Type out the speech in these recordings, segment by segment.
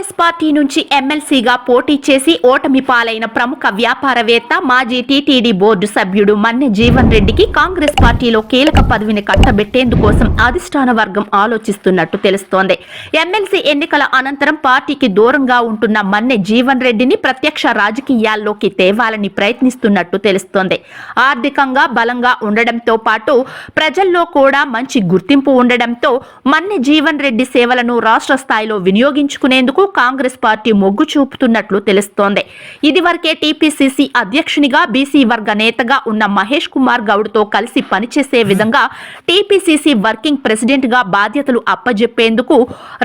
Congress party నుంచి ఎమ్మెల్సీగా పోటీ చేసి ఓటమి పాలైన ప్రముఖ వ్యాపారవేత్త మాజీ టీటీడీ బోర్డు సభ్యుడు మన్నె జీవన్ రెడ్డికి కాంగ్రెస్ పార్టీలో కీలక పదవిని కట్టబెట్టేందుకోసం అధిష్టాన వర్గం ఆలోచిస్తున్నట్టు తెలుస్తోంది. ఎమ్మెల్సీ ఎన్నికల అనంతరం పార్టీకి దూరంగా ఉంటున్న మన్నె జీవన్ రెడ్డిని ప్రత్యక్ష రాజకీయాల్లోకి తేవాలని ప్రయత్నిస్తున్నట్టు తెలుస్తోంది. ఆర్థికంగా బలంగా ఉండడంతో పాటు ప్రజల్లో కూడా మంచి గుర్తింపు ఉండడంతో మన్నె జీవన్ రెడ్డి సేవలను రాష్ట్ర స్థాయిలో వినియోగించుకునేందుకు కాంగ్రెస్ పార్టీ మొగ్గు చూపుతున్నట్లు తెలుస్తోంది. ఇదివరకే టీపీసీసీ అధ్యక్షునిగా బీసీ వర్గ నేతగా ఉన్న మహేష్ కుమార్ గౌడ్తో కలిసి పనిచేసే విధంగా టీపీసీసీ వర్కింగ్ ప్రెసిడెంట్ గా బాధ్యతలు అప్పజెప్పేందుకు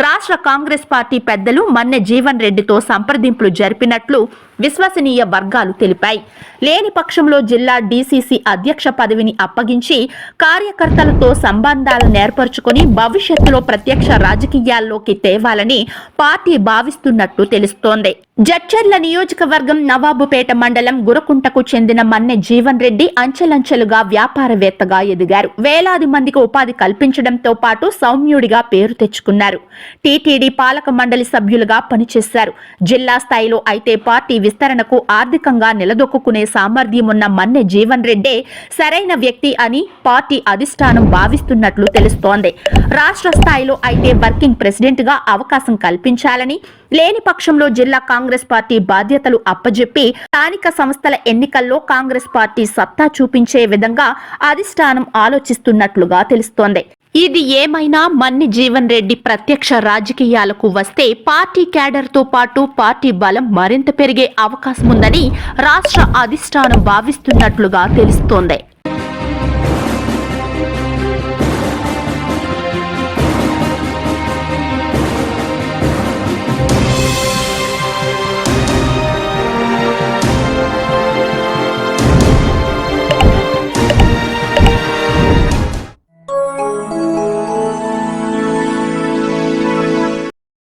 రాష్ట్ర కాంగ్రెస్ పార్టీ పెద్దలు మన్నె జీవన్ రెడ్డితో సంప్రదింపులు జరిపినట్లు విశ్వసనీయ వర్గాలు తెలిపాయి. లేని పక్షంలో జిల్లా డీసీసీ అధ్యక్ష పదవిని అప్పగించి కార్యకర్తలతో సంబంధాలను ఏర్పరచుకుని భవిష్యత్తులో ప్రత్యక్ష రాజకీయాల్లోకి తేవాలని పార్టీ భావిస్తున్నట్టు తెలుస్తోంది. జడ్చర్ల నియోజకవర్గం నవాబుపేట మండలం గురకుంటకు చెందిన మన్నె జీవన్ రెడ్డి అంచెలంచెలుగా వ్యాపారవేత్తగా ఎదిగారు. వేలాది మందికి ఉపాధి కల్పించడంతో పాటు సౌమ్యుడిగా పేరు తెచ్చుకున్నారు. టీటీడీ పాలక మండలి సభ్యులుగా పనిచేశారు. జిల్లా స్థాయిలో అయితే పార్టీ విస్తరణకు ఆర్థికంగా నిలదొక్కునే సామర్థ్యం ఉన్న మన్నె జీవన్ రెడ్డే సరైన వ్యక్తి అని పార్టీ అధిష్టానం భావిస్తున్నట్లు తెలుస్తోంది. రాష్ట్ర స్థాయిలో అయితే వర్కింగ్ ప్రెసిడెంట్ గా అవకాశం కల్పించాలని, లేని పక్షంలో జిల్లా కాంగ్రెస్ పార్టీ బాధ్యతలు అప్పజెప్పి స్థానిక సంస్థల ఎన్నికల్లో కాంగ్రెస్ పార్టీ సత్తా చూపించే విధంగా అధిష్టానం ఆలోచిస్తున్నట్లుగా తెలుస్తోంది. ఇది ఏమైనా మన్నె జీవన్ రెడ్డి ప్రత్యక్ష రాజకీయాలకు వస్తే పార్టీ క్యాడర్తో పాటు పార్టీ బలం మరింత పెరిగే అవకాశం ఉందని రాష్ట్ర అధిష్టానం భావిస్తున్నట్లుగా తెలుస్తోంది.